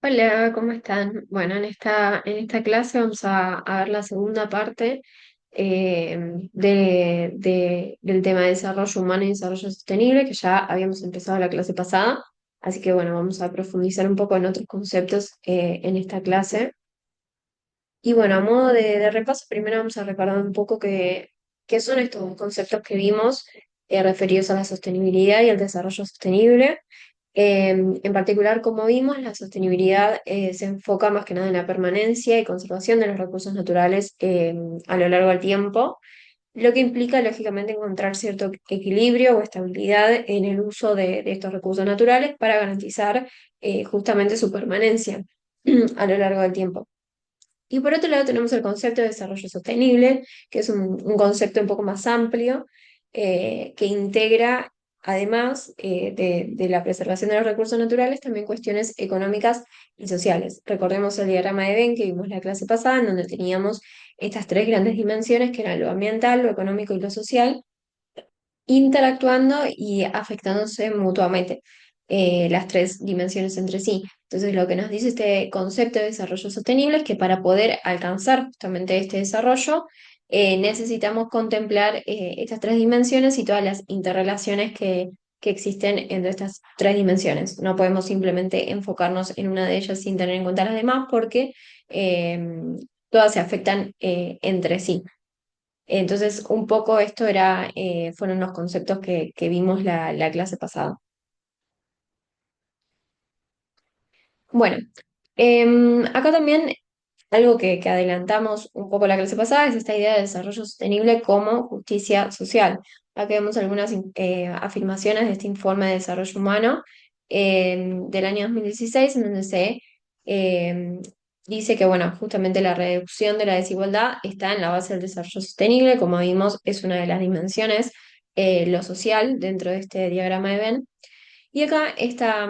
Hola, ¿cómo están? Bueno, en esta clase vamos a ver la segunda parte del tema de desarrollo humano y desarrollo sostenible, que ya habíamos empezado la clase pasada. Así que bueno, vamos a profundizar un poco en otros conceptos en esta clase. Y bueno, a modo de repaso, primero vamos a recordar un poco qué son estos conceptos que vimos referidos a la sostenibilidad y el desarrollo sostenible. En particular, como vimos, la sostenibilidad se enfoca más que nada en la permanencia y conservación de los recursos naturales a lo largo del tiempo, lo que implica, lógicamente, encontrar cierto equilibrio o estabilidad en el uso de estos recursos naturales para garantizar justamente su permanencia a lo largo del tiempo. Y por otro lado tenemos el concepto de desarrollo sostenible, que es un concepto un poco más amplio, que integra, además de la preservación de los recursos naturales, también cuestiones económicas y sociales. Recordemos el diagrama de Venn que vimos la clase pasada, en donde teníamos estas tres grandes dimensiones, que eran lo ambiental, lo económico y lo social, interactuando y afectándose mutuamente, las tres dimensiones entre sí. Entonces, lo que nos dice este concepto de desarrollo sostenible es que para poder alcanzar justamente este desarrollo, necesitamos contemplar estas tres dimensiones y todas las interrelaciones que existen entre estas tres dimensiones. No podemos simplemente enfocarnos en una de ellas sin tener en cuenta las demás porque eh, todas se afectan entre sí. Entonces, un poco esto fueron los conceptos que vimos la clase pasada. Bueno, acá también algo que adelantamos un poco la clase pasada es esta idea de desarrollo sostenible como justicia social. Acá vemos algunas afirmaciones de este informe de desarrollo humano del año 2016, en donde se eh, dice que, bueno, justamente la reducción de la desigualdad está en la base del desarrollo sostenible. Como vimos, es una de las dimensiones, lo social, dentro de este diagrama de Venn. Y acá esta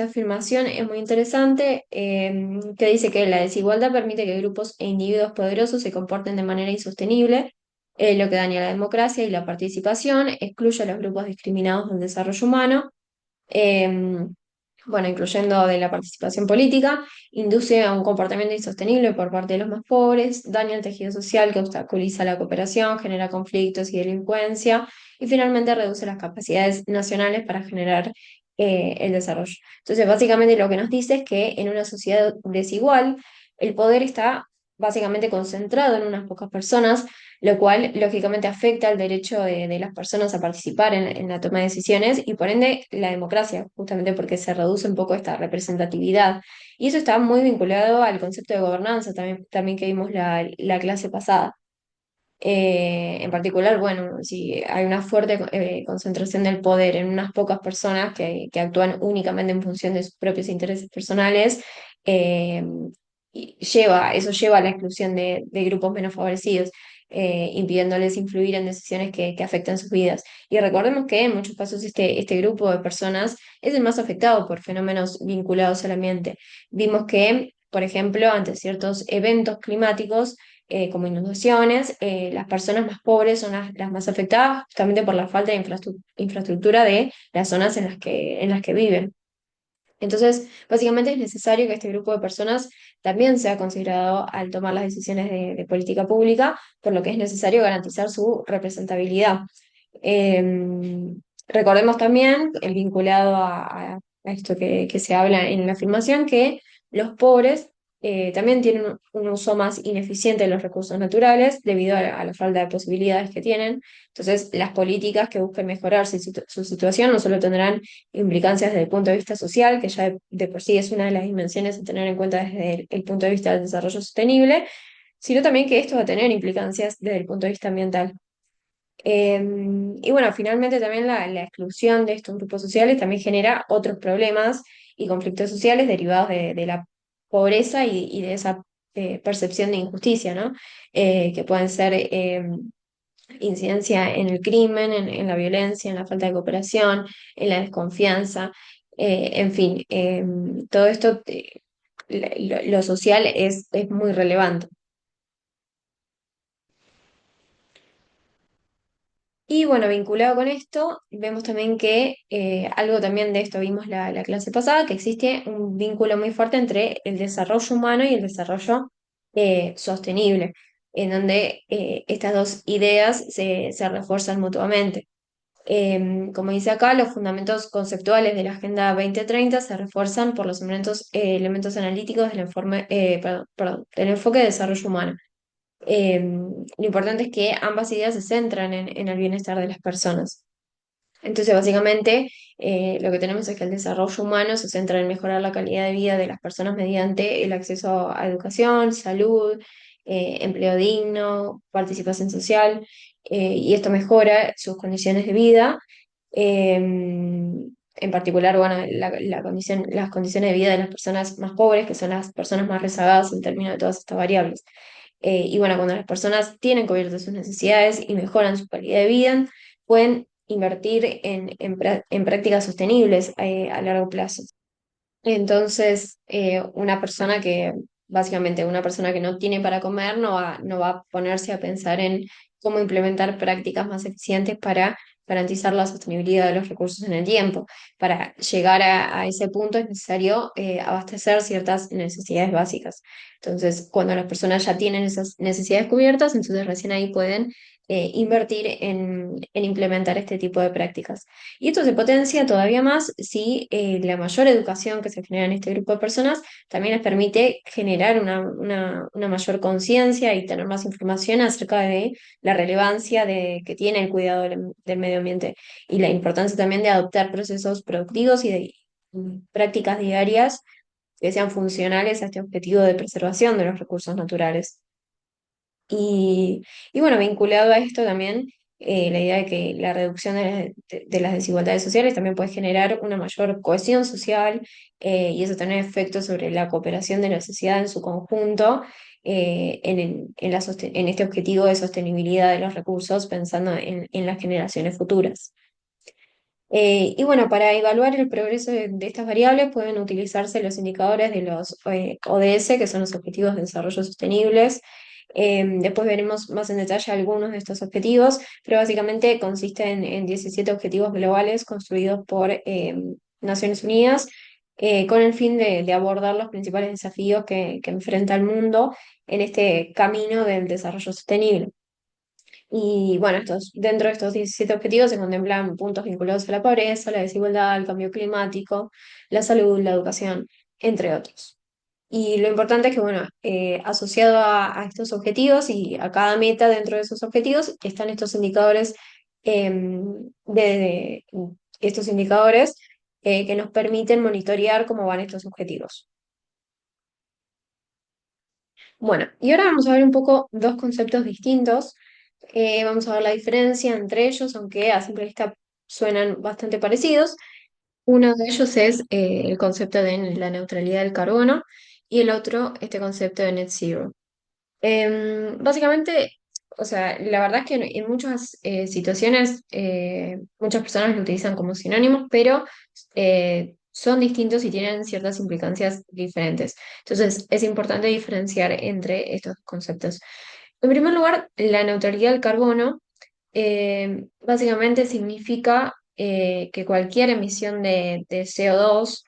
afirmación es muy interesante, que dice que la desigualdad permite que grupos e individuos poderosos se comporten de manera insostenible, lo que daña la democracia y la participación, excluye a los grupos discriminados del desarrollo humano, eh, bueno, incluyendo de la participación política, induce a un comportamiento insostenible por parte de los más pobres, daña el tejido social que obstaculiza la cooperación, genera conflictos y delincuencia, y finalmente reduce las capacidades nacionales para generar el desarrollo. Entonces, básicamente lo que nos dice es que en una sociedad desigual, el poder está básicamente concentrado en unas pocas personas, lo cual lógicamente afecta el derecho de las personas a participar en la toma de decisiones y por ende la democracia, justamente porque se reduce un poco esta representatividad. Y eso está muy vinculado al concepto de gobernanza también que vimos la clase pasada. En particular, bueno, si hay una fuerte concentración del poder en unas pocas personas que actúan únicamente en función de sus propios intereses personales, eh, eso lleva a la exclusión de grupos menos favorecidos, impidiéndoles influir en decisiones que afectan sus vidas. Y recordemos que en muchos casos este grupo de personas es el más afectado por fenómenos vinculados al ambiente. Vimos que, por ejemplo, ante ciertos eventos climáticos, como inundaciones, las personas más pobres son las más afectadas justamente por la falta de infraestructura de las zonas en las que viven. Entonces, básicamente es necesario que este grupo de personas también sea considerado al tomar las decisiones de política pública, por lo que es necesario garantizar su representabilidad. Recordemos también, vinculado a esto que se habla en la afirmación, que los pobres también tienen un uso más ineficiente de los recursos naturales debido a la falta de posibilidades que tienen. Entonces, las políticas que busquen mejorar su situación no solo tendrán implicancias desde el punto de vista social, que ya de por sí es una de las dimensiones a tener en cuenta desde el punto de vista del desarrollo sostenible, sino también que esto va a tener implicancias desde el punto de vista ambiental. Y bueno, finalmente también la exclusión de estos grupos sociales también genera otros problemas y conflictos sociales derivados de la pobreza y de esa percepción de injusticia, ¿no? Que pueden ser incidencia en el crimen, en la violencia, en la falta de cooperación, en la desconfianza, en fin, todo esto, lo social es muy relevante. Y bueno, vinculado con esto, vemos también que algo también de esto vimos la clase pasada, que existe un vínculo muy fuerte entre el desarrollo humano y el desarrollo sostenible, en donde estas dos ideas se refuerzan mutuamente. Como dice acá, los fundamentos conceptuales de la Agenda 2030 se refuerzan por los elementos analíticos del enfoque de desarrollo humano. Lo importante es que ambas ideas se centran en el bienestar de las personas. Entonces, básicamente, lo que tenemos es que el desarrollo humano se centra en mejorar la calidad de vida de las personas mediante el acceso a educación, salud, empleo digno, participación social, y esto mejora sus condiciones de vida. En particular, bueno, las condiciones de vida de las personas más pobres, que son las personas más rezagadas en términos de todas estas variables. Y bueno, cuando las personas tienen cubiertas sus necesidades y mejoran su calidad de vida, pueden invertir en prácticas sostenibles a largo plazo. Entonces, básicamente, una persona que no tiene para comer no va a ponerse a pensar en cómo implementar prácticas más eficientes para garantizar la sostenibilidad de los recursos en el tiempo. Para llegar a ese punto es necesario abastecer ciertas necesidades básicas. Entonces, cuando las personas ya tienen esas necesidades cubiertas, entonces recién ahí pueden invertir en implementar este tipo de prácticas. Y esto se potencia todavía más si la mayor educación que se genera en este grupo de personas también les permite generar una mayor conciencia y tener más información acerca de la relevancia que tiene el cuidado del medio ambiente y la importancia también de adoptar procesos productivos y de prácticas diarias que sean funcionales a este objetivo de preservación de los recursos naturales. Y, y bueno, vinculado a esto también, la idea de que la reducción de las desigualdades sociales también puede generar una mayor cohesión social, y eso tiene efectos sobre la cooperación de la sociedad en su conjunto, en este objetivo de sostenibilidad de los recursos, pensando en las generaciones futuras. Y bueno, para evaluar el progreso de estas variables pueden utilizarse los indicadores de los ODS, que son los Objetivos de Desarrollo Sostenibles. Después veremos más en detalle algunos de estos objetivos, pero básicamente consiste en 17 objetivos globales construidos por Naciones Unidas, con el fin de abordar los principales desafíos que enfrenta el mundo en este camino del desarrollo sostenible. Y bueno, dentro de estos 17 objetivos se contemplan puntos vinculados a la pobreza, la desigualdad, el cambio climático, la salud, la educación, entre otros. Y lo importante es que, bueno, asociado a estos objetivos y a cada meta dentro de esos objetivos están estos indicadores, de estos indicadores que nos permiten monitorear cómo van estos objetivos. Bueno, y ahora vamos a ver un poco dos conceptos distintos. Vamos a ver la diferencia entre ellos, aunque a simple vista suenan bastante parecidos. Uno de ellos es el concepto de la neutralidad del carbono y el otro, este concepto de net zero. Básicamente, o sea, la verdad es que en muchas situaciones muchas personas lo utilizan como sinónimos, pero son distintos y tienen ciertas implicancias diferentes. Entonces, es importante diferenciar entre estos conceptos. En primer lugar, la neutralidad del carbono básicamente significa que cualquier emisión de CO2,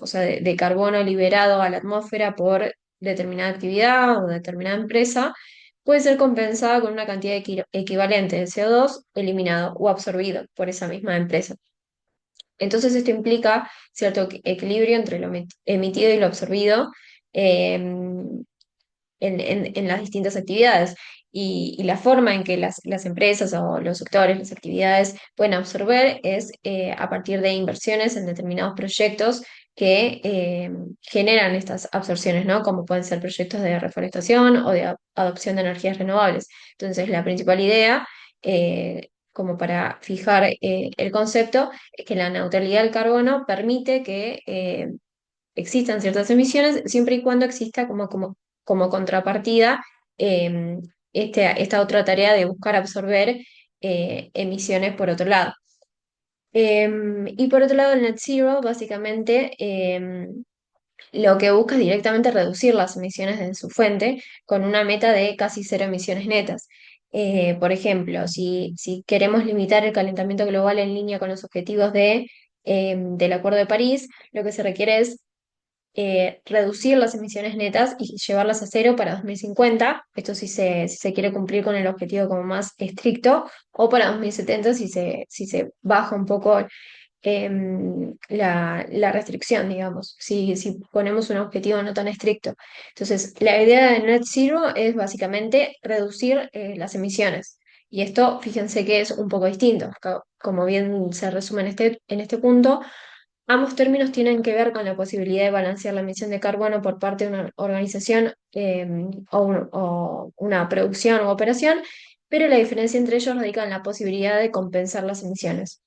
o sea, de carbono liberado a la atmósfera por determinada actividad o determinada empresa, puede ser compensada con una cantidad equivalente de CO2 eliminado o absorbido por esa misma empresa. Entonces, esto implica cierto equilibrio entre lo emitido y lo absorbido, en las distintas actividades. Y la forma en que las empresas o los sectores, las actividades pueden absorber es a partir de inversiones en determinados proyectos que generan estas absorciones, ¿no? Como pueden ser proyectos de reforestación o de adopción de energías renovables. Entonces, la principal idea, como para fijar el concepto, es que la neutralidad del carbono permite que existan ciertas emisiones siempre y cuando exista como contrapartida eh, esta otra tarea de buscar absorber emisiones por otro lado. Y por otro lado, el net zero básicamente lo que busca es directamente reducir las emisiones desde su fuente con una meta de casi cero emisiones netas. Por ejemplo, si queremos limitar el calentamiento global en línea con los objetivos del Acuerdo de París, lo que se requiere es reducir las emisiones netas y llevarlas a cero para 2050. Esto si se quiere cumplir con el objetivo como más estricto, o para 2070 si se baja un poco la restricción, digamos, si ponemos un objetivo no tan estricto. Entonces, la idea de Net Zero es básicamente reducir las emisiones. Y esto, fíjense que es un poco distinto. Como bien se resume en este punto, ambos términos tienen que ver con la posibilidad de balancear la emisión de carbono por parte de una organización o una producción u operación, pero la diferencia entre ellos radica en la posibilidad de compensar las emisiones.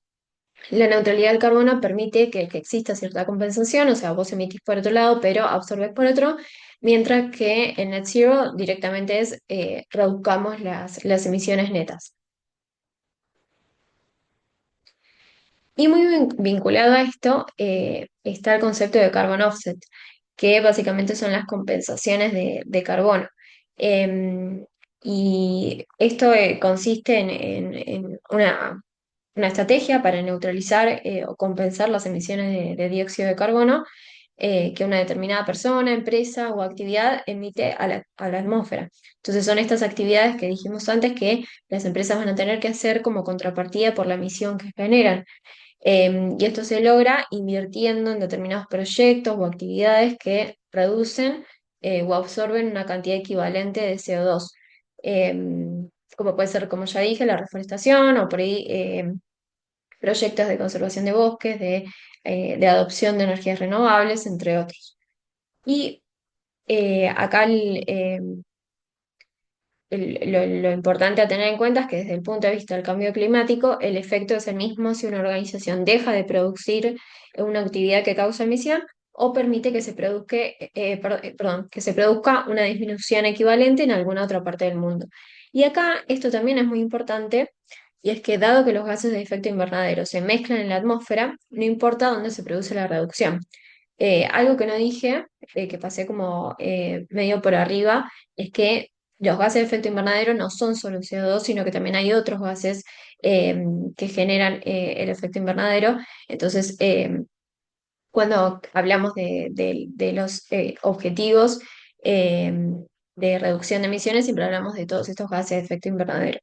La neutralidad del carbono permite que exista cierta compensación, o sea, vos emitís por otro lado, pero absorbes por otro, mientras que en net zero directamente es reduzcamos las emisiones netas. Y muy vinculado a esto está el concepto de carbon offset, que básicamente son las compensaciones de carbono. Em, y esto consiste en una estrategia para neutralizar o compensar las emisiones de dióxido de carbono que una determinada persona, empresa o actividad emite a la atmósfera. Entonces son estas actividades que dijimos antes que las empresas van a tener que hacer como contrapartida por la emisión que generan. Y esto se logra invirtiendo en determinados proyectos o actividades que reducen o absorben una cantidad equivalente de CO2. Como puede ser, como ya dije, la reforestación o por ahí proyectos de conservación de bosques, de adopción de energías renovables, entre otros. Y acá lo importante a tener en cuenta es que desde el punto de vista del cambio climático, el efecto es el mismo si una organización deja de producir una actividad que causa emisión o permite que se produzca, perdón, que se produzca una disminución equivalente en alguna otra parte del mundo. Y acá esto también es muy importante, y es que dado que los gases de efecto invernadero se mezclan en la atmósfera, no importa dónde se produce la reducción. Algo que no dije, que pasé como medio por arriba, es que los gases de efecto invernadero no son solo CO2, sino que también hay otros gases que generan el efecto invernadero. Entonces, cuando hablamos de los objetivos eh, de reducción de emisiones, siempre hablamos de todos estos gases de efecto invernadero.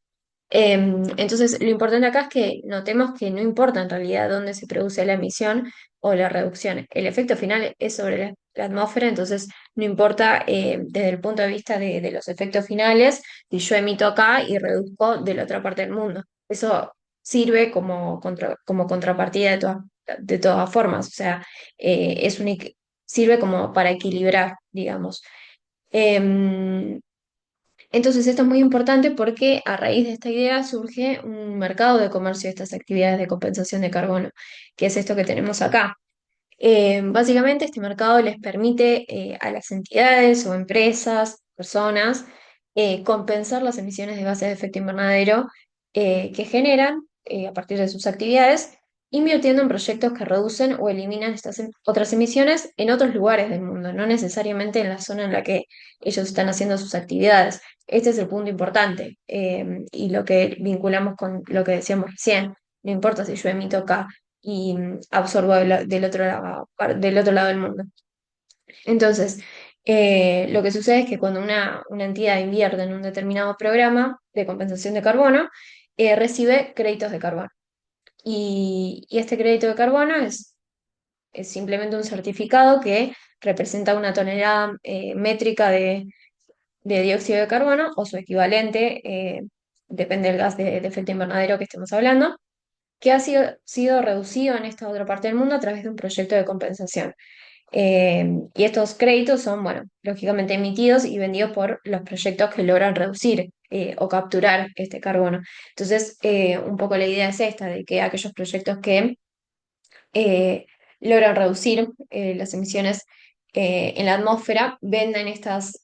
Entonces, lo importante acá es que notemos que no importa en realidad dónde se produce la emisión o la reducción. El efecto final es sobre la atmósfera, entonces no importa desde el punto de vista de los efectos finales si yo emito acá y reduzco de la otra parte del mundo. Eso sirve como contrapartida de todas formas, o sea, sirve como para equilibrar, digamos. Em, entonces, esto es muy importante porque a raíz de esta idea surge un mercado de comercio de estas actividades de compensación de carbono, que es esto que tenemos acá. Básicamente, este mercado les permite a las entidades o empresas, personas, compensar las emisiones de gases de efecto invernadero que generan a partir de sus actividades, invirtiendo en proyectos que reducen o eliminan estas otras emisiones en otros lugares del mundo, no necesariamente en la zona en la que ellos están haciendo sus actividades. Este es el punto importante y lo que vinculamos con lo que decíamos recién. No importa si yo emito acá y absorbo del otro lado del mundo. Entonces, lo que sucede es que cuando una entidad invierte en un determinado programa de compensación de carbono, recibe créditos de carbono. Y este crédito de carbono es simplemente un certificado que representa una tonelada métrica de dióxido de carbono o su equivalente, depende del gas de efecto invernadero que estemos hablando, que ha sido reducido en esta otra parte del mundo a través de un proyecto de compensación. Y estos créditos son, bueno, lógicamente emitidos y vendidos por los proyectos que logran reducir o capturar este carbono. Entonces, un poco la idea es esta, de que aquellos proyectos que eh, logran reducir las emisiones en la atmósfera vendan estos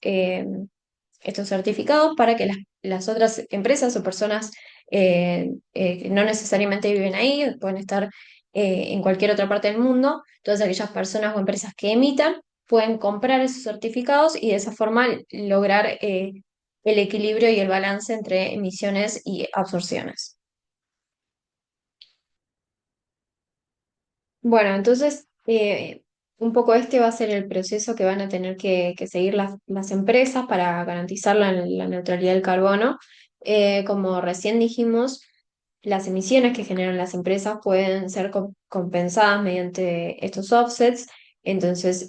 certificados para que las otras empresas o personas que no necesariamente viven ahí, pueden estar en cualquier otra parte del mundo, todas aquellas personas o empresas que emitan pueden comprar esos certificados y de esa forma lograr el equilibrio y el balance entre emisiones y absorciones. Bueno, entonces, un poco este va a ser el proceso que van a tener que seguir las empresas para garantizar la neutralidad del carbono. Como recién dijimos, las emisiones que generan las empresas pueden ser compensadas mediante estos offsets. Entonces,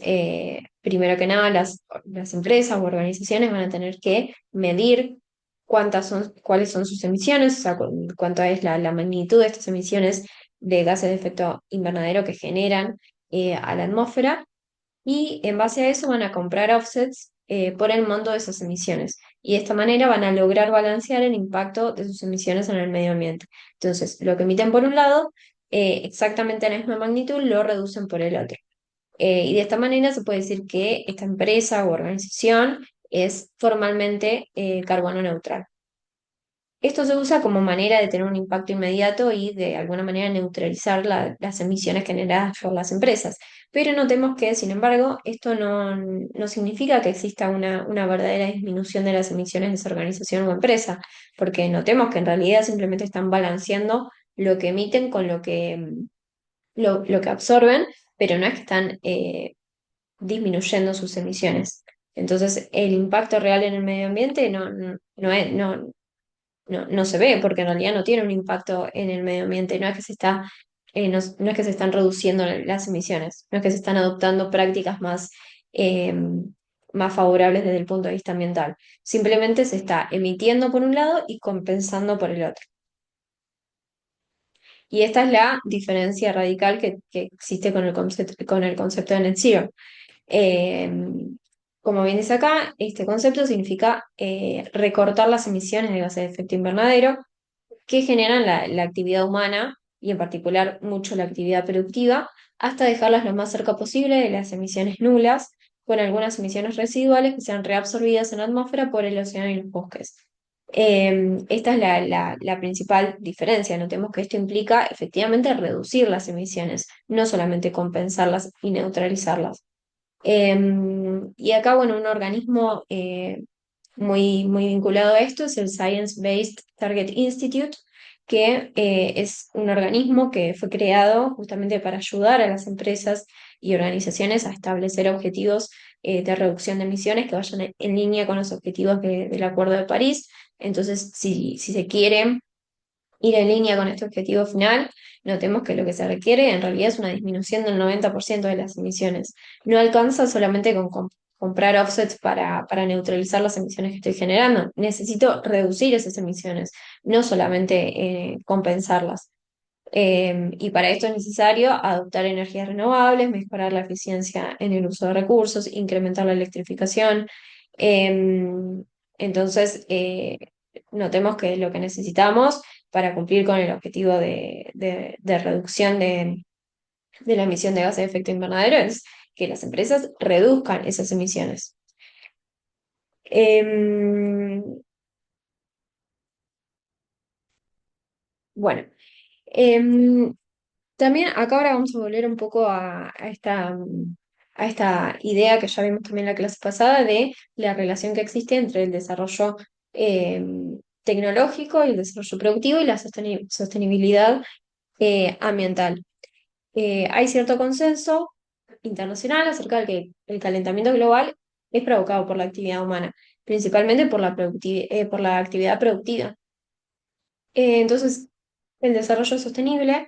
primero que nada, las empresas o organizaciones van a tener que medir cuáles son sus emisiones, o sea, cuánta es la magnitud de estas emisiones de gases de efecto invernadero que generan a la atmósfera, y en base a eso van a comprar offsets por el monto de esas emisiones. Y de esta manera van a lograr balancear el impacto de sus emisiones en el medio ambiente. Entonces, lo que emiten por un lado, exactamente a la misma magnitud, lo reducen por el otro. Y de esta manera se puede decir que esta empresa o organización es formalmente carbono neutral. Esto se usa como manera de tener un impacto inmediato y de alguna manera neutralizar las emisiones generadas por las empresas. Pero notemos que, sin embargo, esto no significa que exista una verdadera disminución de las emisiones de esa organización o empresa, porque notemos que en realidad simplemente están balanceando lo que emiten con lo que absorben, pero no es que están disminuyendo sus emisiones. Entonces, el impacto real en el medio ambiente no se ve, porque en realidad no tiene un impacto en el medio ambiente, no es que no es que se están reduciendo las emisiones, no es que se están adoptando prácticas eh, más favorables desde el punto de vista ambiental. Simplemente se está emitiendo por un lado y compensando por el otro. Y esta es la diferencia radical que existe con el concepto de net zero. Eh, Como bien dice acá, este concepto significa recortar las emisiones de gases de efecto invernadero que generan la actividad humana y en particular mucho la actividad productiva, hasta dejarlas lo más cerca posible de las emisiones nulas, con algunas emisiones residuales que sean reabsorbidas en la atmósfera por el océano y los bosques. Esta es la principal diferencia. Notemos que esto implica efectivamente reducir las emisiones, no solamente compensarlas y neutralizarlas. Y acá, bueno, un organismo muy vinculado a esto es el Science Based Target Institute, que es un organismo que fue creado justamente para ayudar a las empresas y organizaciones a establecer objetivos de reducción de emisiones que vayan en línea con los objetivos del Acuerdo de París. Entonces, si se quiere ir en línea con este objetivo final, notemos que lo que se requiere en realidad es una disminución del 90% de las emisiones. No alcanza solamente con comprar offsets para neutralizar las emisiones que estoy generando. Necesito reducir esas emisiones, no solamente compensarlas. Y para esto es necesario adoptar energías renovables, mejorar la eficiencia en el uso de recursos, incrementar la electrificación. Em, entonces, notemos que lo que necesitamos para cumplir con el objetivo de reducción de la emisión de gases de efecto invernadero es que las empresas reduzcan esas emisiones. Em, bueno, em, también acá ahora vamos a volver un poco a esta idea que ya vimos también en la clase pasada de la relación que existe entre el desarrollo eh, tecnológico, el desarrollo productivo y la sostenibilidad ambiental. Hay cierto consenso internacional acerca de que el calentamiento global es provocado por la actividad humana, principalmente por la actividad productiva. Entonces, el desarrollo sostenible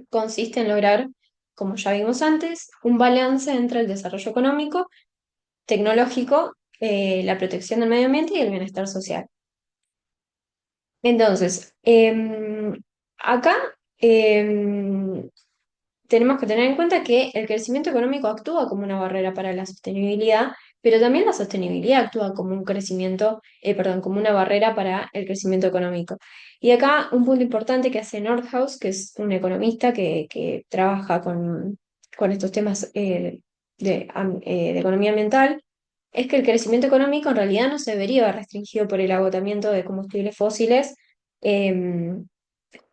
consiste en lograr, como ya vimos antes, un balance entre el desarrollo económico, tecnológico, la protección del medio ambiente y el bienestar social. Entonces, acá tenemos que tener en cuenta que el crecimiento económico actúa como una barrera para la sostenibilidad, pero también la sostenibilidad actúa como un crecimiento, perdón, como una barrera para el crecimiento económico. Y acá un punto importante que hace Nordhaus, que es un economista que trabaja con estos temas de economía ambiental, es que el crecimiento económico en realidad no se debería ver restringido por el agotamiento de combustibles fósiles. em,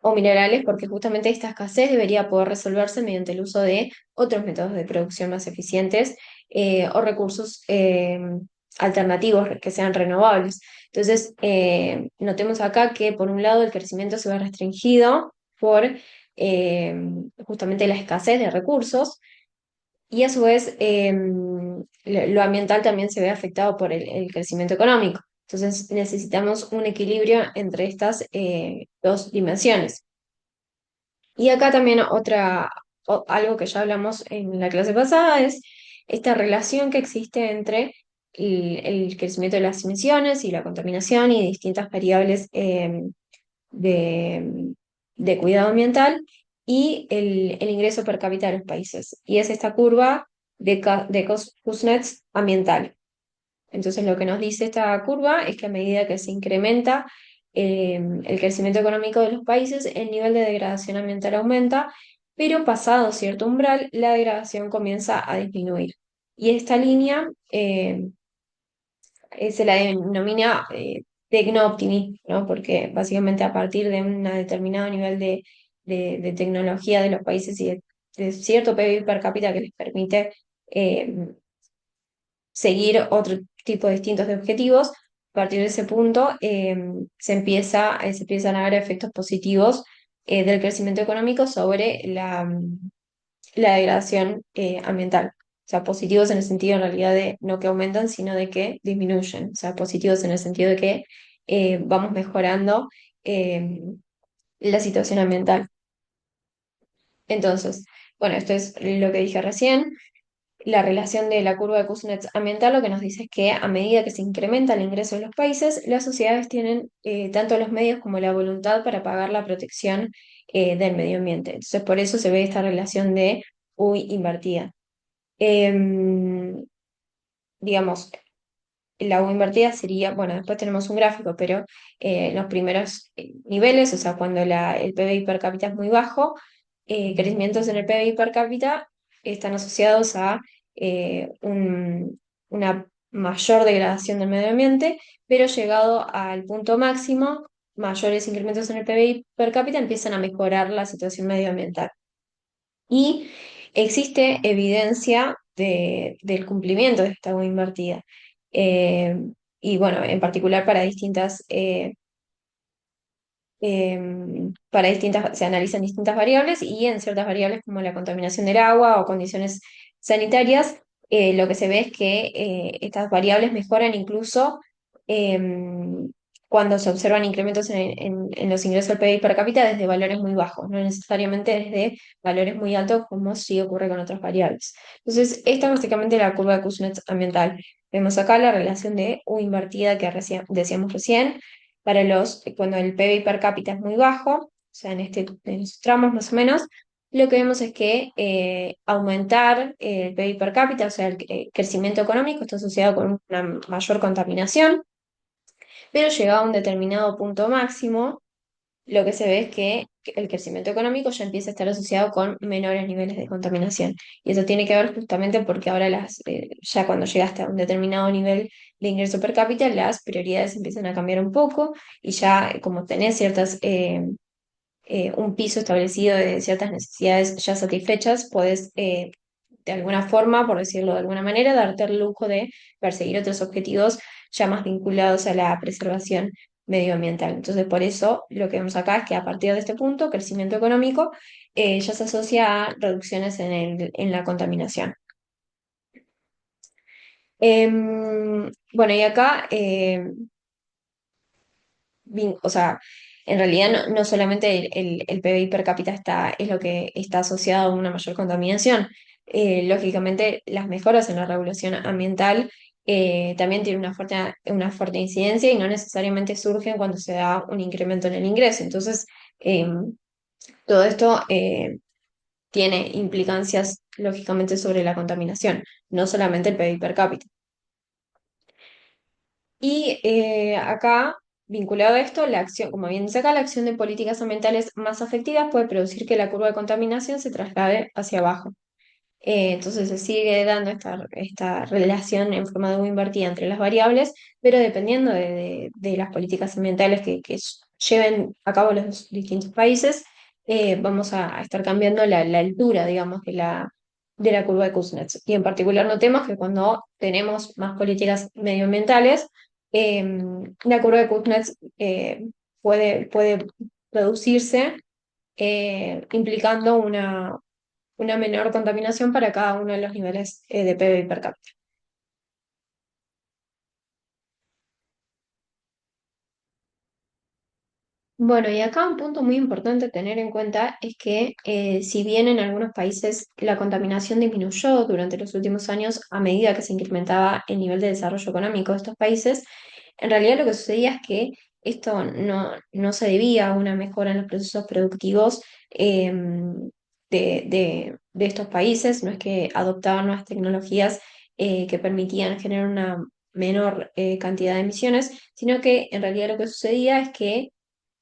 o minerales, porque justamente esta escasez debería poder resolverse mediante el uso de otros métodos de producción más eficientes o recursos alternativos que sean renovables. Entonces, notemos acá que por un lado el crecimiento se ve restringido por justamente la escasez de recursos y a su vez lo ambiental también se ve afectado por el crecimiento económico. Entonces necesitamos un equilibrio entre estas dos dimensiones. Y acá también algo que ya hablamos en la clase pasada es esta relación que existe entre el crecimiento de las emisiones y la contaminación y distintas variables de, de cuidado ambiental y el ingreso per cápita de los países. Y es esta curva de Kuznets ambiental. Entonces, lo que nos dice esta curva es que a medida que se incrementa el crecimiento económico de los países, el nivel de degradación ambiental aumenta, pero pasado cierto umbral, la degradación comienza a disminuir. Y esta línea se la denomina tecno-optimismo, ¿no? Porque básicamente a partir de un determinado nivel de tecnología de los países y de cierto PIB per cápita que les permite seguir otro tipo distintos de objetivos, a partir de ese punto se empiezan a ver efectos positivos del crecimiento económico sobre la degradación ambiental. O sea, positivos en el sentido en realidad de no que aumentan, sino de que disminuyen. O sea, positivos en el sentido de que vamos mejorando eh, la situación ambiental. Entonces, bueno, esto es lo que dije recién. La relación de la curva de Kuznets ambiental lo que nos dice es que a medida que se incrementa el ingreso de los países, las sociedades tienen tanto los medios como la voluntad para pagar la protección del medio ambiente. Entonces, por eso se ve esta relación de U invertida. Em, digamos, la U invertida sería, bueno, después tenemos un gráfico, pero los primeros niveles, o sea, cuando el PBI per cápita es muy bajo, crecimientos en el PBI per cápita están asociados a una mayor degradación del medio ambiente, pero llegado al punto máximo, mayores incrementos en el PBI per cápita empiezan a mejorar la situación medioambiental. Y existe evidencia del cumplimiento de esta U invertida. Eh, y bueno, en particular se analizan distintas variables y en ciertas variables como la contaminación del agua o condiciones sanitarias, lo que se ve es que estas variables mejoran incluso cuando se observan incrementos en los ingresos del PIB per cápita desde valores muy bajos, no necesariamente desde valores muy altos como sí ocurre con otras variables. Entonces, esta es básicamente la curva de Kuznets ambiental. Vemos acá la relación de U invertida que decíamos recién cuando el PBI per cápita es muy bajo, o sea, en estos tramos más o menos, lo que vemos es que aumentar el PBI per cápita, o sea, el crecimiento económico está asociado con una mayor contaminación, pero llegado a un determinado punto máximo, lo que se ve es que el crecimiento económico ya empieza a estar asociado con menores niveles de contaminación. Y eso tiene que ver justamente porque ahora ya cuando llegaste a un determinado nivel de ingreso per cápita, las prioridades empiezan a cambiar un poco y ya como tenés un piso establecido de ciertas necesidades ya satisfechas, podés de alguna forma, por decirlo de alguna manera, darte el lujo de perseguir otros objetivos ya más vinculados a la preservación medioambiental. Entonces, por eso lo que vemos acá es que a partir de este punto, crecimiento económico ya se asocia a reducciones en la contaminación. Bueno, y acá o sea, en realidad no solamente el PBI per cápita es lo que está asociado a una mayor contaminación. Lógicamente, las mejoras en la regulación ambiental también tienen una fuerte incidencia y no necesariamente surgen cuando se da un incremento en el ingreso. Entonces, eh, todo esto tiene implicancias, lógicamente, sobre la contaminación, no solamente el PBI per cápita. Y acá, vinculado a esto, la acción, como bien dice acá, la acción de políticas ambientales más efectivas puede producir que la curva de contaminación se traslade hacia abajo. Entonces se sigue dando esta relación en forma de U invertida entre las variables, pero dependiendo de las políticas ambientales que lleven a cabo los distintos países, vamos a estar cambiando la altura, digamos, de la curva de Kuznets. Y en particular notemos que cuando tenemos más políticas medioambientales, eh, la curva de Kuznets puede reducirse, implicando una menor contaminación para cada uno de los niveles de PBI per cápita. Bueno, y acá un punto muy importante a tener en cuenta es que si bien en algunos países la contaminación disminuyó durante los últimos años a medida que se incrementaba el nivel de desarrollo económico de estos países, en realidad lo que sucedía es que esto no se debía a una mejora en los procesos productivos de estos países, no es que adoptaban nuevas tecnologías que permitían generar una menor cantidad de emisiones, sino que en realidad lo que sucedía es que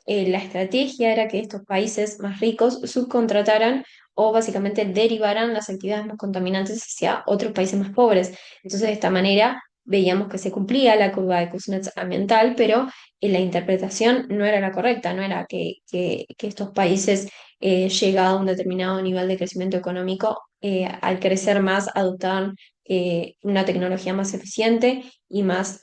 la estrategia era que estos países más ricos subcontrataran o básicamente derivaran las actividades más contaminantes hacia otros países más pobres. Entonces, de esta manera veíamos que se cumplía la curva de Kuznets ambiental, pero la interpretación no era la correcta, no era que estos países, llegado a un determinado nivel de crecimiento económico, al crecer más, adoptaban una tecnología más eficiente y más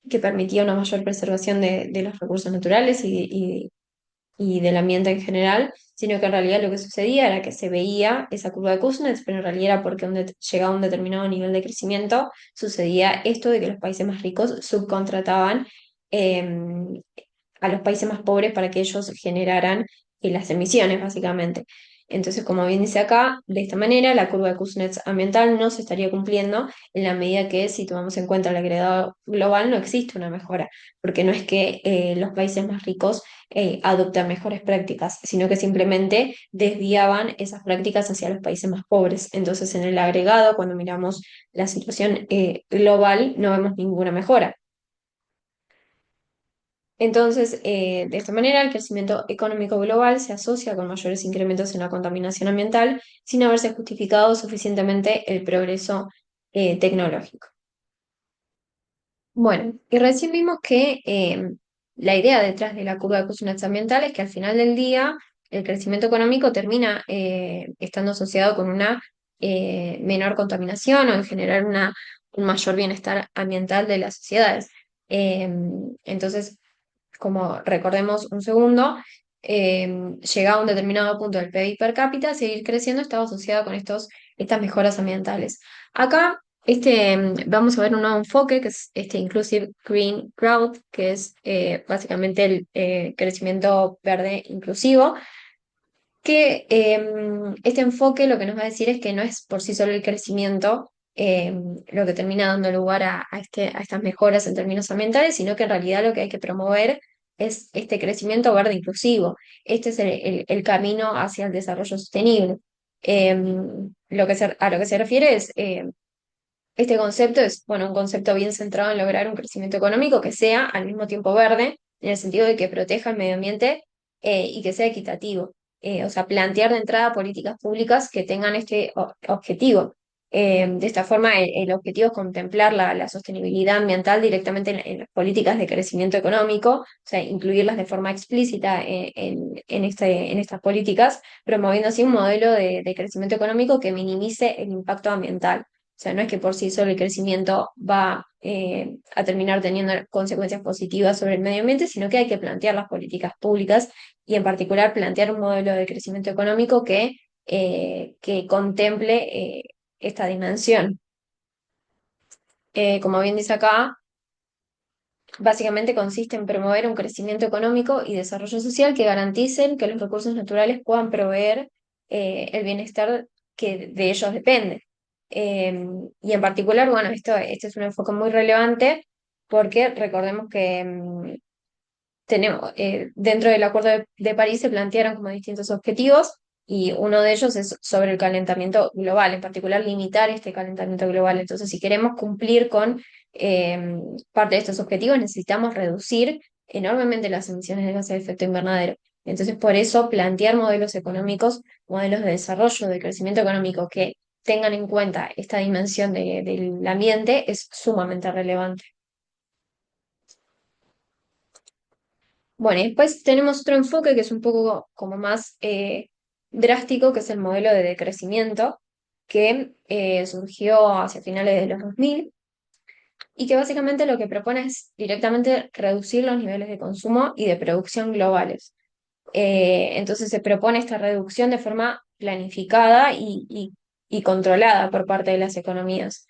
que permitía una mayor preservación de los recursos naturales y del ambiente en general, sino que en realidad lo que sucedía era que se veía esa curva de Kuznets, pero en realidad era porque llegaba a un determinado nivel de crecimiento, sucedía esto de que los países más ricos subcontrataban eh, a los países más pobres para que ellos generaran las emisiones, básicamente. Entonces, como bien dice acá, de esta manera la curva de Kuznets ambiental no se estaría cumpliendo en la medida que, si tomamos en cuenta el agregado global, no existe una mejora, porque no es que los países más ricos adoptan mejores prácticas, sino que simplemente desviaban esas prácticas hacia los países más pobres. Entonces, en el agregado, cuando miramos la situación global, no vemos ninguna mejora. Entonces, de esta manera, el crecimiento económico global se asocia con mayores incrementos en la contaminación ambiental sin haberse justificado suficientemente el progreso tecnológico. Bueno, y recién vimos que la idea detrás de la curva de Kuznets ambiental es que al final del día el crecimiento económico termina estando asociado con una menor contaminación o en generar un mayor bienestar ambiental de las sociedades. Eh, entonces, como recordemos un segundo, llegado a un determinado punto del PIB per cápita, seguir creciendo estaba asociado con estas mejoras ambientales. Acá vamos a ver un nuevo enfoque, que es este Inclusive Green Growth, que es básicamente el crecimiento verde inclusivo, que este enfoque lo que nos va a decir es que no es por sí solo el crecimiento lo que termina dando lugar a estas mejoras en términos ambientales, sino que en realidad lo que hay que promover es este crecimiento verde inclusivo. Este es el camino hacia el desarrollo sostenible. A lo que se refiere es este concepto es, bueno, un concepto bien centrado en lograr un crecimiento económico que sea al mismo tiempo verde, en el sentido de que proteja el medio ambiente y que sea equitativo. O sea, plantear de entrada políticas públicas que tengan este objetivo. De esta forma, el objetivo es contemplar la sostenibilidad ambiental directamente en las políticas de crecimiento económico, o sea, incluirlas de forma explícita en estas políticas, promoviendo así un modelo de crecimiento económico que minimice el impacto ambiental. O sea, no es que por sí solo el crecimiento va a terminar teniendo consecuencias positivas sobre el medio ambiente, sino que hay que plantear las políticas públicas y en particular plantear un modelo de crecimiento económico que contemple esta dimensión. Como bien dice acá, básicamente consiste en promover un crecimiento económico y desarrollo social que garanticen que los recursos naturales puedan proveer el bienestar que de ellos depende. Y en particular, bueno, este es un enfoque muy relevante porque recordemos que tenemos, dentro del Acuerdo de París se plantearon como distintos objetivos y uno de ellos es sobre el calentamiento global, en particular limitar este calentamiento global. Entonces, si queremos cumplir con parte de estos objetivos, necesitamos reducir enormemente las emisiones de gases de efecto invernadero. Entonces, por eso, plantear modelos económicos, modelos de desarrollo, de crecimiento económico que tengan en cuenta esta dimensión del ambiente es sumamente relevante. Bueno, y después tenemos otro enfoque que es un poco como más drástico, que es el modelo de decrecimiento. que surgió hacia finales de los 2000 y que básicamente lo que propone es directamente reducir los niveles de consumo y de producción globales. Entonces se propone esta reducción de forma planificada y controlada por parte de las economías.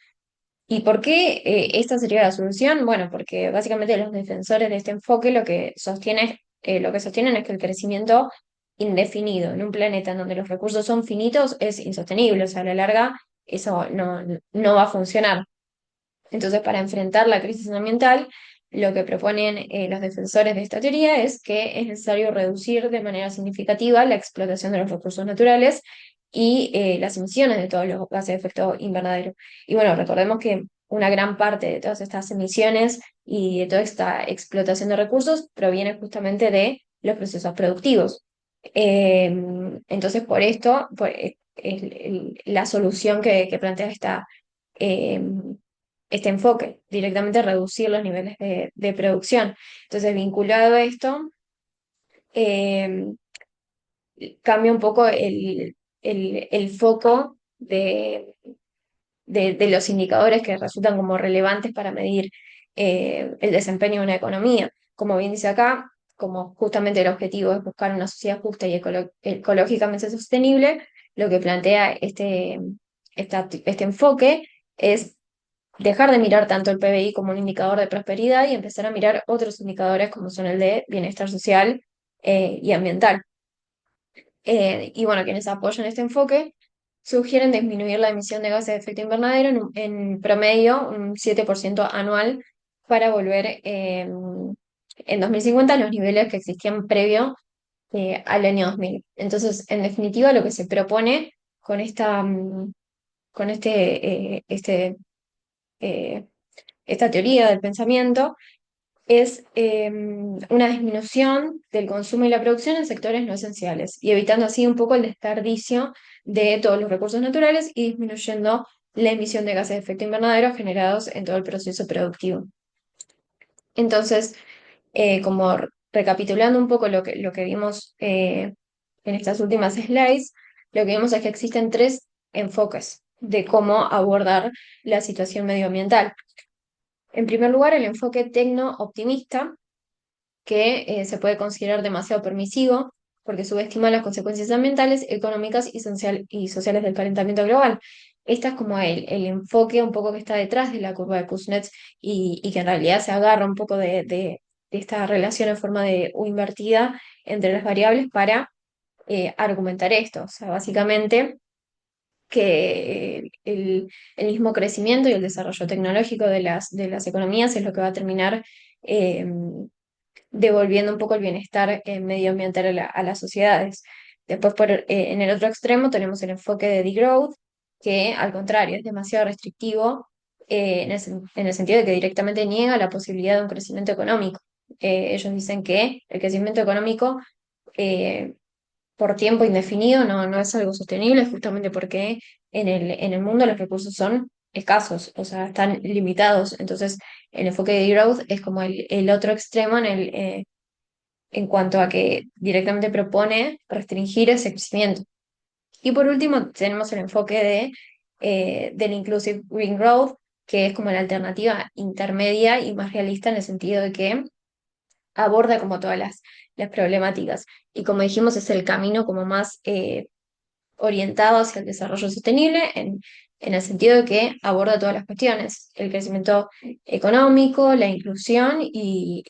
¿Y por qué esta sería la solución? Bueno, porque básicamente los defensores de este enfoque lo que sostienen es que el crecimiento indefinido en un planeta en donde los recursos son finitos es insostenible, o sea, a la larga eso no va a funcionar. Entonces, para enfrentar la crisis ambiental, lo que proponen los defensores de esta teoría es que es necesario reducir de manera significativa la explotación de los recursos naturales y las emisiones de todos los gases de efecto invernadero. Y bueno, recordemos que una gran parte de todas estas emisiones y de toda esta explotación de recursos proviene justamente de los procesos productivos. Eh, entonces, por esto, la solución que plantea eh, este enfoque, directamente reducir los niveles de producción. Entonces, vinculado a esto, eh, cambia un poco el foco de los indicadores que resultan como relevantes para medir el desempeño de una economía. Como bien dice acá, como justamente el objetivo es buscar una sociedad justa y ecológicamente sostenible, lo que plantea este enfoque es dejar de mirar tanto el PBI como un indicador de prosperidad y empezar a mirar otros indicadores como son el de bienestar social y ambiental. Y bueno, quienes apoyan este enfoque sugieren disminuir la emisión de gases de efecto invernadero en promedio un 7% anual para volver en 2050 a los niveles que existían previo al año 2000. Entonces, en definitiva, lo que se propone con con eh, esta teoría del pensamiento es una disminución del consumo y la producción en sectores no esenciales y evitando así un poco el desperdicio de todos los recursos naturales y disminuyendo la emisión de gases de efecto invernadero generados en todo el proceso productivo. Entonces, como recapitulando un poco lo que vimos en estas últimas slides, lo que vimos es que existen tres enfoques de cómo abordar la situación medioambiental. En primer lugar, el enfoque tecno-optimista, que se puede considerar demasiado permisivo porque subestima las consecuencias ambientales, económicas y sociales del calentamiento global. Este es como el enfoque un poco que está detrás de la curva de Kuznets y que en realidad se agarra un poco de esta relación en forma de U invertida entre las variables para argumentar esto. O sea, básicamente que el mismo crecimiento y el desarrollo tecnológico de de las economías es lo que va a terminar eh, devolviendo un poco el bienestar medioambiental a a las sociedades. Después, en el otro extremo, tenemos el enfoque de degrowth, que al contrario es demasiado restrictivo en el sentido de que directamente niega la posibilidad de un crecimiento económico. Ellos dicen que el crecimiento económico eh, por tiempo indefinido no es algo sostenible, justamente porque en el mundo los recursos son escasos, o sea, están limitados. Entonces, el enfoque de growth es como el otro extremo en cuanto a que directamente propone restringir ese crecimiento. Y por último, tenemos el enfoque del Inclusive Green Growth, que es como la alternativa intermedia y más realista en el sentido de que aborda como todas las problemáticas. Y como dijimos, es el camino como más orientado hacia el desarrollo sostenible en el sentido de que aborda todas las cuestiones, el crecimiento económico, la inclusión y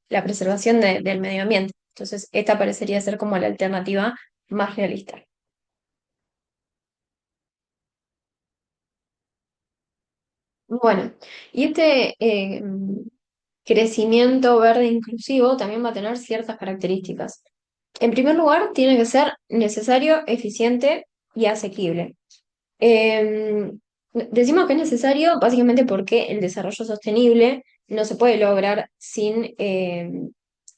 la preservación del medio ambiente. Entonces, esta parecería ser como la alternativa más realista. Bueno, y este crecimiento verde inclusivo también va a tener ciertas características. En primer lugar, tiene que ser necesario, eficiente y asequible. Eh, Decimos que es necesario básicamente porque el desarrollo sostenible no se puede lograr sin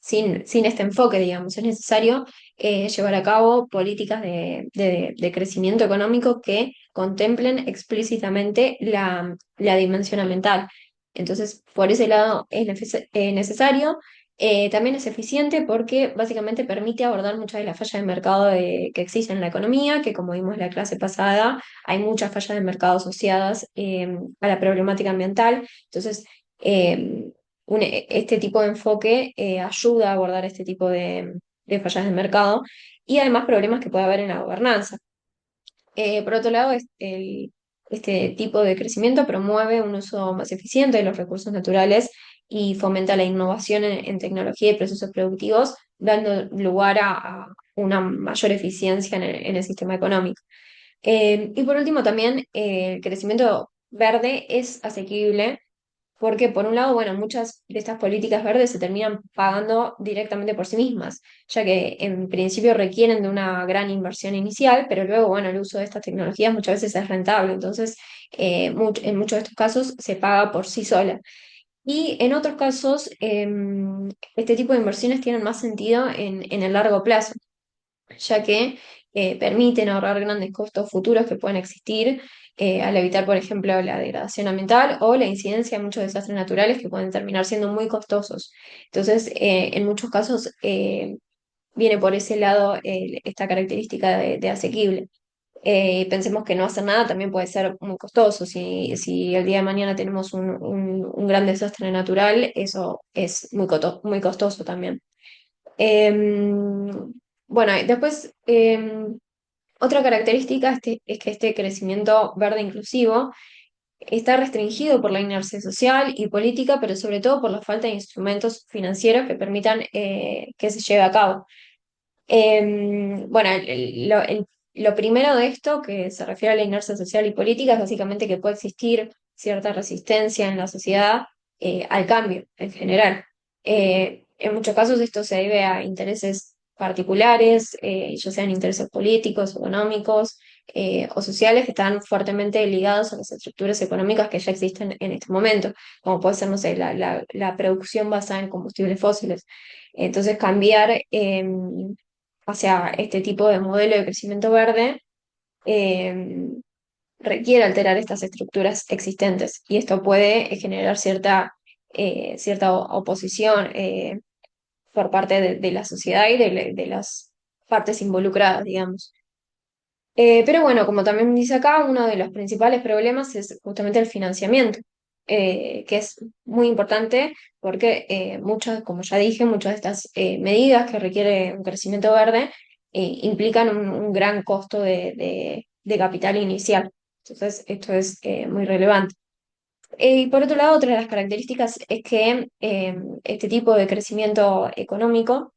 este enfoque, digamos. Es necesario llevar a cabo políticas de crecimiento económico que contemplen explícitamente la dimensión ambiental. Entonces, por ese lado es necesario. También es eficiente porque básicamente permite abordar muchas de las fallas de mercado que existen en la economía, que como vimos en la clase pasada, hay muchas fallas de mercado asociadas a la problemática ambiental. Entonces, eh, este tipo de enfoque ayuda a abordar este tipo de fallas de mercado y además problemas que puede haber en la gobernanza. Por otro lado, este tipo de crecimiento promueve un uso más eficiente de los recursos naturales y fomenta la innovación en tecnología y procesos productivos, dando lugar a una mayor eficiencia en el sistema económico. Y por último, también el crecimiento verde es asequible porque por un lado, bueno, muchas de estas políticas verdes se terminan pagando directamente por sí mismas, ya que en principio requieren de una gran inversión inicial, pero luego, bueno, el uso de estas tecnologías muchas veces es rentable, entonces en muchos de estos casos se paga por sí sola. Y en otros casos, este tipo de inversiones tienen más sentido en el largo plazo ya que permiten ahorrar grandes costos futuros que pueden existir al evitar, por ejemplo, la degradación ambiental o la incidencia de muchos desastres naturales que pueden terminar siendo muy costosos. Entonces, en muchos casos viene por ese lado esta característica de asequible. Pensemos que no hacer nada también puede ser muy costoso. Si el día de mañana tenemos un gran desastre natural, eso es muy costoso también. Bueno, y después, otra característica es que este crecimiento verde inclusivo está restringido por la inercia social y política, pero sobre todo por la falta de instrumentos financieros que permitan que se lleve a cabo. Bueno, lo primero de esto, que se refiere a la inercia social y política, es básicamente que puede existir cierta resistencia en la sociedad al cambio en general. En muchos casos esto se debe a intereses particulares, ya sean intereses políticos, económicos o sociales que están fuertemente ligados a las estructuras económicas que ya existen en este momento, como puede ser, no sé, la producción basada en combustibles fósiles. Entonces, cambiar hacia este tipo de modelo de crecimiento verde eh, requiere alterar estas estructuras existentes y esto puede generar cierta oposición por parte de la sociedad y de las partes involucradas, digamos. Pero bueno, como también dice acá, uno de los principales problemas es justamente el financiamiento, que es muy importante porque muchas, como ya dije, muchas de estas medidas que requiere un crecimiento verde implican un gran costo de capital inicial. Entonces, esto es muy relevante. Y por otro lado, otra de las características es que este tipo de crecimiento económico,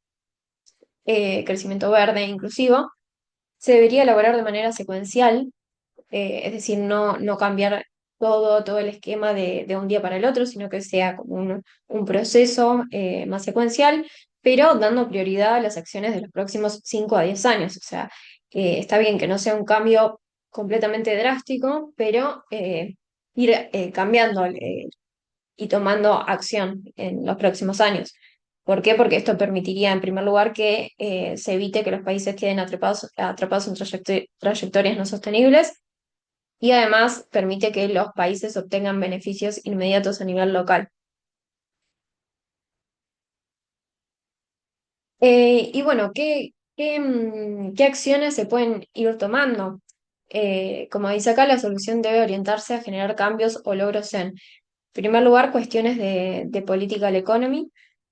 crecimiento verde inclusivo, se debería elaborar de manera secuencial, es decir, no cambiar todo el esquema de un día para el otro, sino que sea como un proceso más secuencial, pero dando prioridad a las acciones de los próximos 5 a 10 años. O sea, está bien que no sea un cambio completamente drástico, pero ir cambiando y tomando acción en los próximos años. ¿Por qué? Porque esto permitiría, en primer lugar, que se evite que los países queden atrapados en trayectorias no sostenibles y además permite que los países obtengan beneficios inmediatos a nivel local. Y bueno, ¿qué acciones se pueden ir tomando? Como dice acá, la solución debe orientarse a generar cambios o logros en primer lugar, cuestiones de political economy,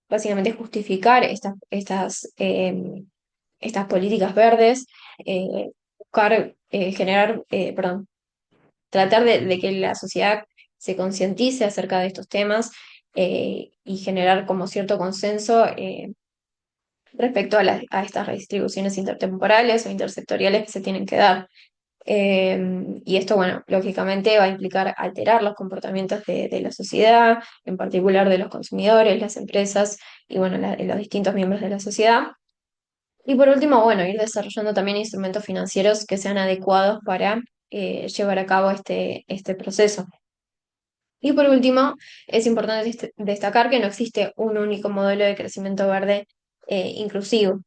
básicamente justificar estas políticas verdes, buscar perdón, tratar de que la sociedad se concientice acerca de estos temas y generar como cierto consenso respecto a estas redistribuciones intertemporales o intersectoriales que se tienen que dar. Y esto, bueno, lógicamente va a implicar alterar los comportamientos de la sociedad, en particular de los consumidores, las empresas y, bueno, los distintos miembros de la sociedad. Y por último, bueno, ir desarrollando también instrumentos financieros que sean adecuados para llevar a cabo este proceso. Y por último, es importante destacar que no existe un único modelo de crecimiento verde inclusivo.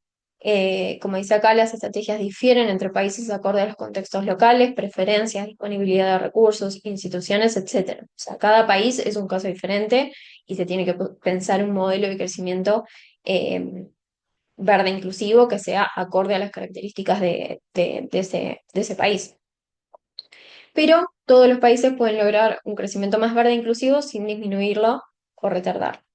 Como dice acá, las estrategias difieren entre países acorde a los contextos locales, preferencias, disponibilidad de recursos, instituciones, etcétera. O sea, cada país es un caso diferente y se tiene que pensar un modelo de crecimiento eh, verde inclusivo que sea acorde a las características de ese país. Pero todos los países pueden lograr un crecimiento más verde inclusivo sin disminuirlo o retardarlo.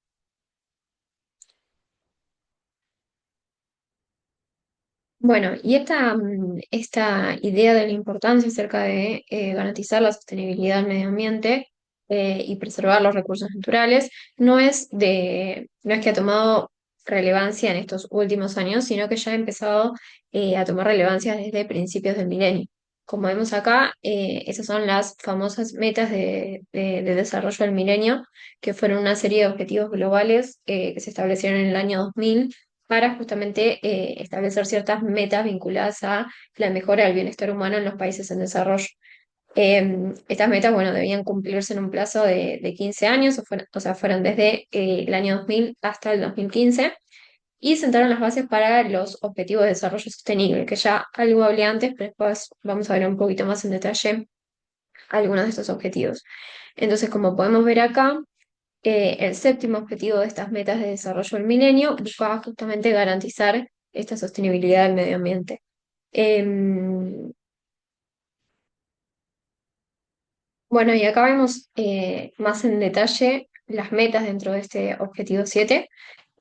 Bueno, y esta idea de la importancia acerca de garantizar la sostenibilidad del medio ambiente y preservar los recursos naturales no es que ha tomado relevancia en estos últimos años, sino que ya ha empezado a tomar relevancia desde principios del milenio. Como vemos acá, esas son las famosas metas de desarrollo del milenio, que fueron una serie de objetivos globales que se establecieron en el año 2000 para justamente establecer ciertas metas vinculadas a la mejora del bienestar humano en los países en desarrollo. Estas metas, bueno, debían cumplirse en un plazo de 15 años, o sea, fueron desde el año 2000 hasta el 2015, y sentaron las bases para los Objetivos de Desarrollo Sostenible, que ya algo hablé antes, pero después vamos a ver un poquito más en detalle algunos de estos objetivos. Entonces, como podemos ver acá, el séptimo objetivo de estas metas de desarrollo del milenio buscaba justamente garantizar esta sostenibilidad del medio ambiente. Em, bueno, y acá vemos más en detalle las metas dentro de este objetivo 7.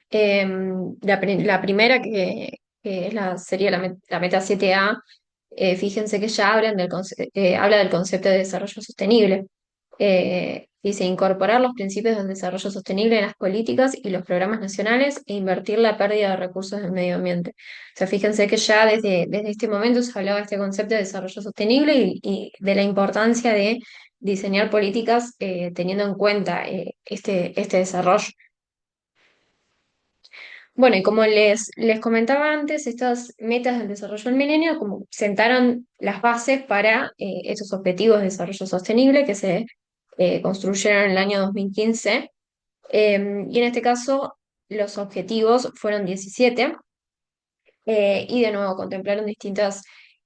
La primera, que es sería la meta 7A, fíjense que ya habla del concepto de desarrollo sostenible. Dice incorporar los principios del desarrollo sostenible en las políticas y los programas nacionales e invertir la pérdida de recursos del medio ambiente. O sea, fíjense que ya desde este momento se hablaba de este concepto de desarrollo sostenible y de la importancia de diseñar políticas teniendo en cuenta este desarrollo. Bueno, y como les comentaba antes, estas metas del desarrollo del milenio como sentaron las bases para estos objetivos de desarrollo sostenible que se construyeron en el año 2015. Y en este caso, los objetivos fueron 17 y de nuevo contemplaron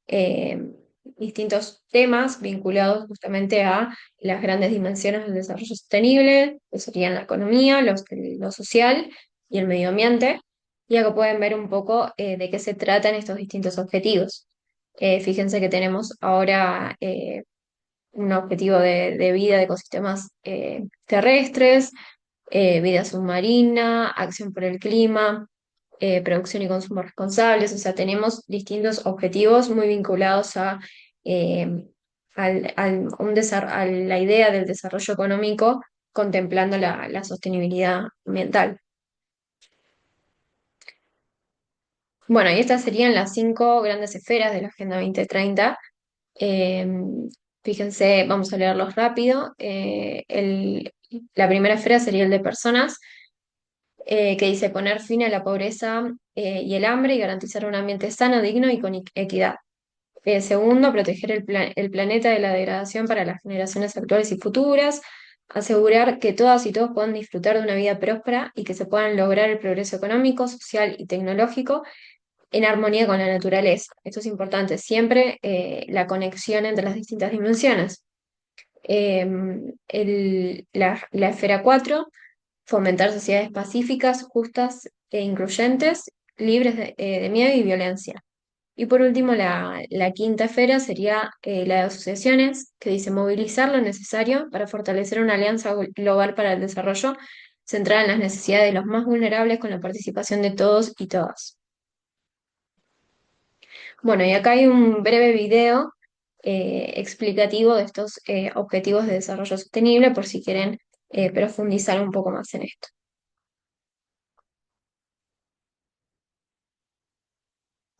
eh, distintos temas vinculados justamente a las grandes dimensiones del desarrollo sostenible, que serían la economía, lo social y el medio ambiente. Y acá pueden ver un poco de qué se tratan estos distintos objetivos. Fíjense que tenemos ahora un objetivo de vida de ecosistemas terrestres, vida submarina, acción por el clima, producción y consumo responsables. O sea, tenemos distintos objetivos muy vinculados eh, a la idea del desarrollo económico, contemplando la sostenibilidad ambiental. Bueno, y estas serían las cinco grandes esferas de la Agenda 2030. Eh, Fíjense, vamos a leerlos rápido. La primera esfera sería el de personas, que dice poner fin a la pobreza y el hambre y garantizar un ambiente sano, digno y con equidad. Segundo, proteger el planeta de la degradación para las generaciones actuales y futuras. Asegurar que todas y todos puedan disfrutar de una vida próspera y que se puedan lograr el progreso económico, social y tecnológico en armonía con la naturaleza. Esto es importante, siempre la conexión entre las distintas dimensiones. La esfera 4, fomentar sociedades pacíficas, justas e incluyentes, libres de miedo y violencia. Y por último, la quinta esfera sería la de asociaciones, que dice movilizar lo necesario para fortalecer una alianza global para el desarrollo centrada en las necesidades de los más vulnerables con la participación de todos y todas. Bueno, y acá hay un breve video explicativo de estos objetivos de desarrollo sostenible por si quieren profundizar un poco más en esto.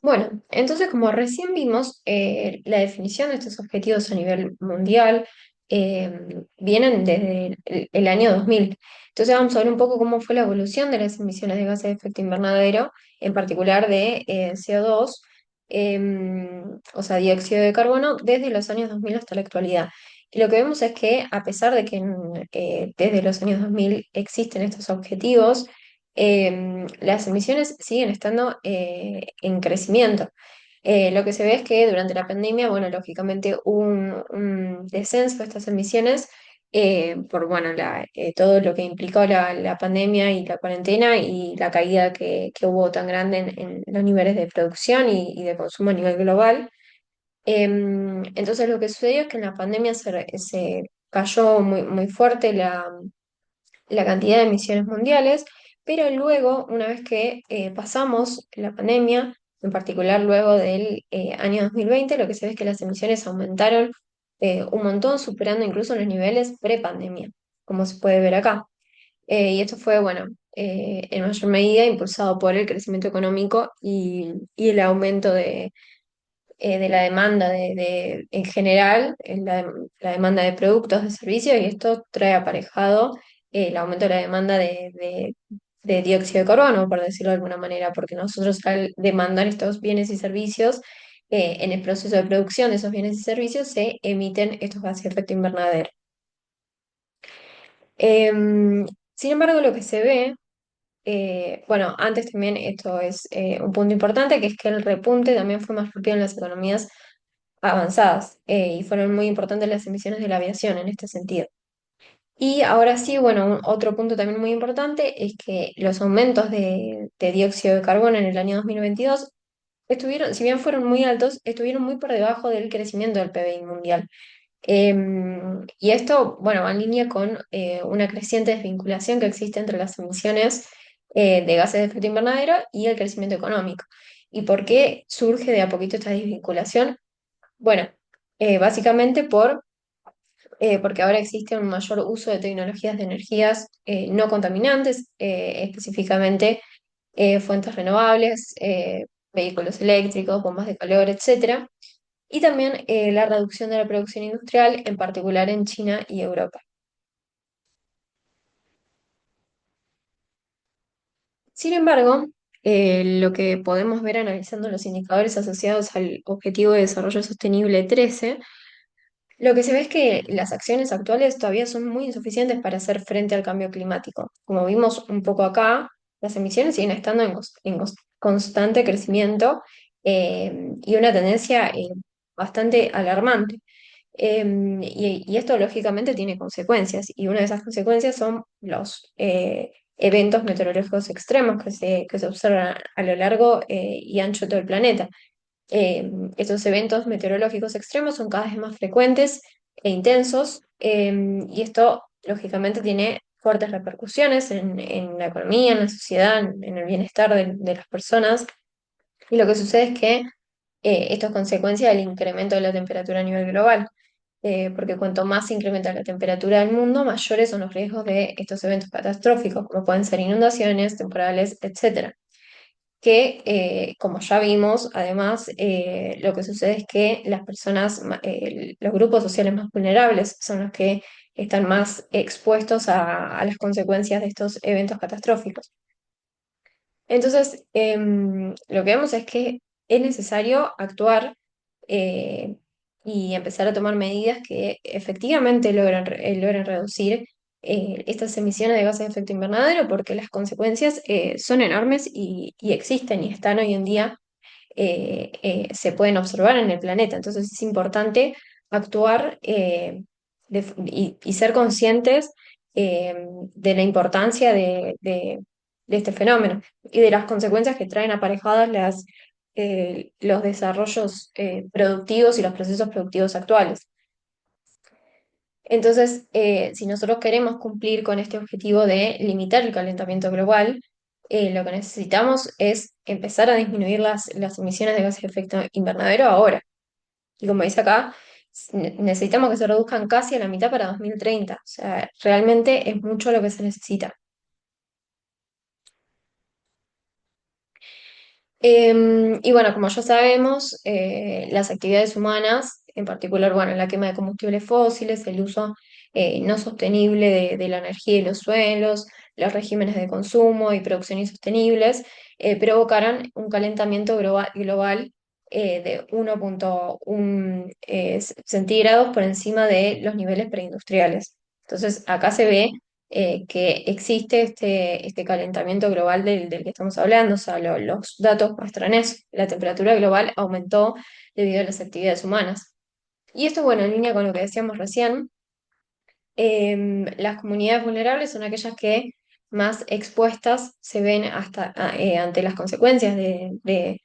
Bueno, entonces como recién vimos, la definición de estos objetivos a nivel mundial vienen desde el año 2000. Entonces vamos a ver un poco cómo fue la evolución de las emisiones de gases de efecto invernadero, en particular de CO2, o sea, dióxido de carbono, desde los años 2000 hasta la actualidad. Y lo que vemos es que a pesar de que desde los años 2000 existen estos objetivos, las emisiones siguen estando en crecimiento. Lo que se ve es que durante la pandemia, bueno, lógicamente hubo un descenso de estas emisiones por, bueno, todo lo que implicó la pandemia y la cuarentena y la caída que hubo tan grande en los niveles de producción y de consumo a nivel global. Entonces lo que sucedió es que en la pandemia se cayó muy fuerte la cantidad de emisiones mundiales, pero luego, una vez que pasamos la pandemia, en particular luego del año 2020, lo que se ve es que las emisiones aumentaron un montón, superando incluso los niveles pre-pandemia, como se puede ver acá. Y esto fue, bueno, en mayor medida impulsado por el crecimiento económico y el aumento de la demanda en general, la demanda de productos, de servicios, y esto trae aparejado el aumento de la demanda de dióxido de carbono, por decirlo de alguna manera, porque nosotros al demandar estos bienes y servicios, en el proceso de producción de esos bienes y servicios se emiten estos gases de efecto invernadero. Sin embargo, lo que se ve, bueno, antes también esto es un punto importante, que es que el repunte también fue más rápido en las economías avanzadas y fueron muy importantes las emisiones de la aviación en este sentido. Y ahora sí, bueno, otro punto también muy importante es que los aumentos de dióxido de carbono en el año 2022 estuvieron, si bien fueron muy altos, estuvieron muy por debajo del crecimiento del PBI mundial. Y esto, bueno, va en línea con una creciente desvinculación que existe entre las emisiones de gases de efecto invernadero y el crecimiento económico. ¿Y por qué surge de a poquito esta desvinculación? Bueno, básicamente porque ahora existe un mayor uso de tecnologías de energías no contaminantes, específicamente fuentes renovables, vehículos eléctricos, bombas de calor, etcétera, y también la reducción de la producción industrial, en particular en China y Europa. Sin embargo, lo que podemos ver analizando los indicadores asociados al Objetivo de Desarrollo Sostenible 13. Lo que se ve es que las acciones actuales todavía son muy insuficientes para hacer frente al cambio climático. Como vimos un poco acá, las emisiones siguen estando en constante crecimiento y una tendencia bastante alarmante. Y esto lógicamente tiene consecuencias, y una de esas consecuencias son los eventos meteorológicos extremos que se observan a lo largo y ancho de todo el planeta. Estos eventos meteorológicos extremos son cada vez más frecuentes e intensos, y esto lógicamente tiene fuertes repercusiones en la economía, en la sociedad, en el bienestar de las personas. Y lo que sucede es que esto es consecuencia del incremento de la temperatura a nivel global, porque cuanto más se incrementa la temperatura del mundo, mayores son los riesgos de estos eventos catastróficos, como pueden ser inundaciones, temporales, etcétera, que, como ya vimos, además, lo que sucede es que las personas, los grupos sociales más vulnerables son los que están más expuestos a las consecuencias de estos eventos catastróficos. Entonces, lo que vemos es que es necesario actuar eh, y empezar a tomar medidas que efectivamente logren reducir estas emisiones de gases de efecto invernadero, porque las consecuencias son enormes y existen y están hoy en día, se pueden observar en el planeta. Entonces es importante actuar y ser conscientes de la importancia de este fenómeno y de las consecuencias que traen aparejadas los desarrollos productivos y los procesos productivos actuales. Entonces, si nosotros queremos cumplir con este objetivo de limitar el calentamiento global, lo que necesitamos es empezar a disminuir las emisiones de gases de efecto invernadero ahora. Y como dice acá, necesitamos que se reduzcan casi a la mitad para 2030. O sea, realmente es mucho lo que se necesita. Y bueno, como ya sabemos, las actividades humanas, en particular, bueno, la quema de combustibles fósiles, el uso no sostenible de la energía y los suelos, los regímenes de consumo y producción insostenibles, provocarán un calentamiento global de 1,1 centígrados por encima de los niveles preindustriales. Entonces, acá se ve que existe este calentamiento global del que estamos hablando. O sea, los datos muestran eso. La temperatura global aumentó debido a las actividades humanas. Y esto, bueno, en línea con lo que decíamos recién, las comunidades vulnerables son aquellas que más expuestas se ven ante las consecuencias de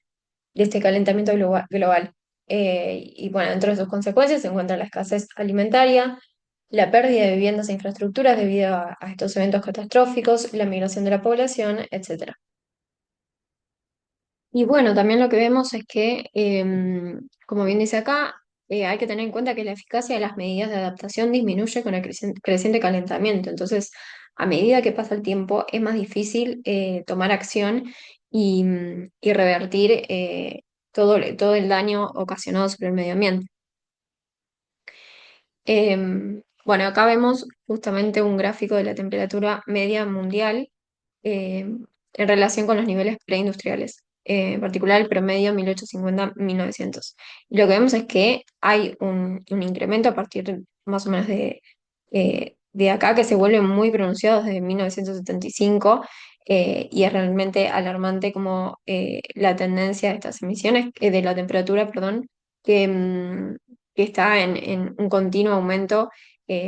este calentamiento global. Y bueno, dentro de sus consecuencias se encuentra la escasez alimentaria, la pérdida de viviendas e infraestructuras debido a estos eventos catastróficos, la migración de la población, etcétera. Y bueno, también lo que vemos es que, como bien dice acá, hay que tener en cuenta que la eficacia de las medidas de adaptación disminuye con el creciente calentamiento. Entonces, a medida que pasa el tiempo, es más difícil tomar acción y revertir todo el daño ocasionado sobre el medio ambiente. Bueno, acá vemos justamente un gráfico de la temperatura media mundial eh, en relación con los niveles preindustriales, en particular el promedio 1850-1900. Y lo que vemos es que hay un incremento a partir más o menos de acá que se vuelve muy pronunciado desde 1975 y es realmente alarmante como la tendencia de estas emisiones, de la temperatura, perdón, que, que está en un continuo aumento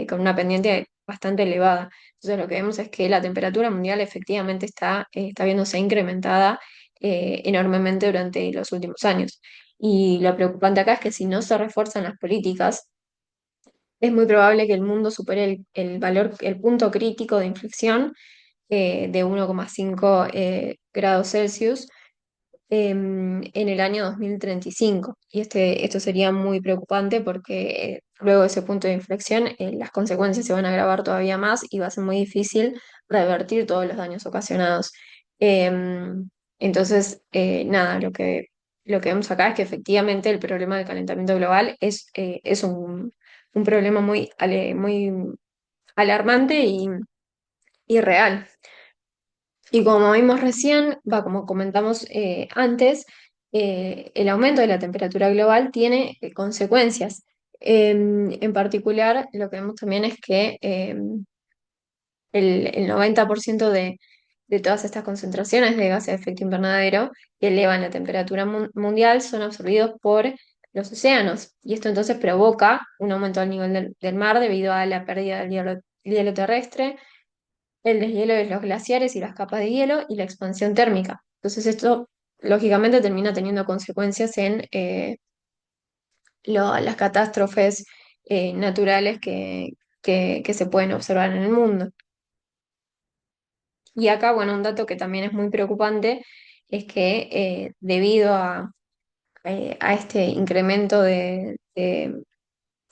con una pendiente bastante elevada. Entonces lo que vemos es que la temperatura mundial efectivamente está viéndose incrementada enormemente durante los últimos años. Y lo preocupante acá es que si no se refuerzan las políticas, es muy probable que el mundo supere el valor, el punto crítico de inflexión de 1,5 grados Celsius en el año 2035. Y esto sería muy preocupante porque luego de ese punto de inflexión, las consecuencias se van a agravar todavía más y va a ser muy difícil revertir todos los daños ocasionados. Entonces, nada, lo que vemos acá es que efectivamente el problema del calentamiento global es un problema muy alarmante y real. Y como vimos recién, como comentamos antes, el aumento de la temperatura global tiene consecuencias. En particular, lo que vemos también es que el 90% de todas estas concentraciones de gases de efecto invernadero que elevan la temperatura mundial son absorbidos por los océanos. Y esto entonces provoca un aumento del nivel del mar debido a la pérdida del hielo terrestre, el deshielo de los glaciares y las capas de hielo y la expansión térmica. Entonces esto lógicamente termina teniendo consecuencias en las catástrofes naturales que se pueden observar en el mundo. Y acá, bueno, un dato que también es muy preocupante es que debido a este incremento de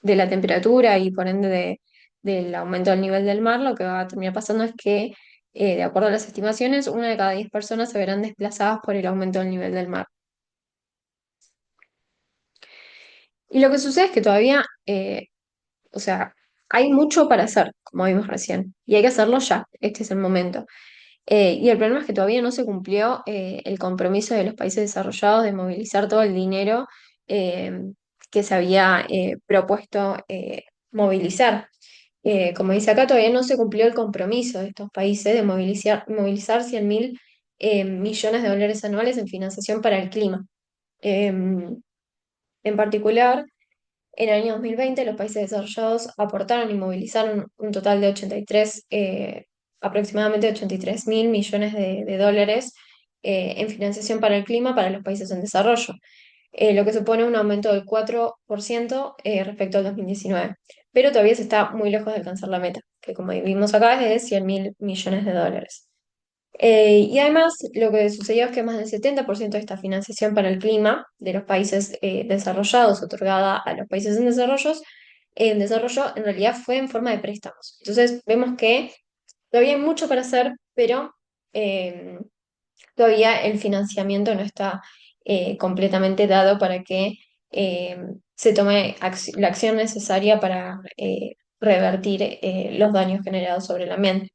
la temperatura y por ende del aumento del nivel del mar, lo que va a terminar pasando es que, de acuerdo a las estimaciones, una de cada 10 personas se verán desplazadas por el aumento del nivel del mar. Y lo que sucede es que todavía, o sea, hay mucho para hacer, como vimos recién, y hay que hacerlo ya, este es el momento. Y el problema es que todavía no se cumplió el compromiso de los países desarrollados de movilizar todo el dinero eh, que se había propuesto movilizar. Como dice acá, todavía no se cumplió el compromiso de estos países de movilizar 100.000 millones de dólares anuales en financiación para el clima. En particular, en el año 2020, los países desarrollados aportaron y movilizaron un total de aproximadamente 83.000 millones de dólares en financiación para el clima para los países en desarrollo, lo que supone un aumento del 4% respecto al 2019. Pero todavía se está muy lejos de alcanzar la meta, que como vimos acá es de 100.000 millones de dólares. Y además, lo que sucedió es que más del 70% de esta financiación para el clima de los países desarrollados, otorgada a los países en desarrollo, en realidad fue en forma de préstamos. Entonces, vemos que todavía hay mucho para hacer, pero eh, todavía el financiamiento no está completamente dado para que eh, se tome la acción necesaria para revertir los daños generados sobre el ambiente.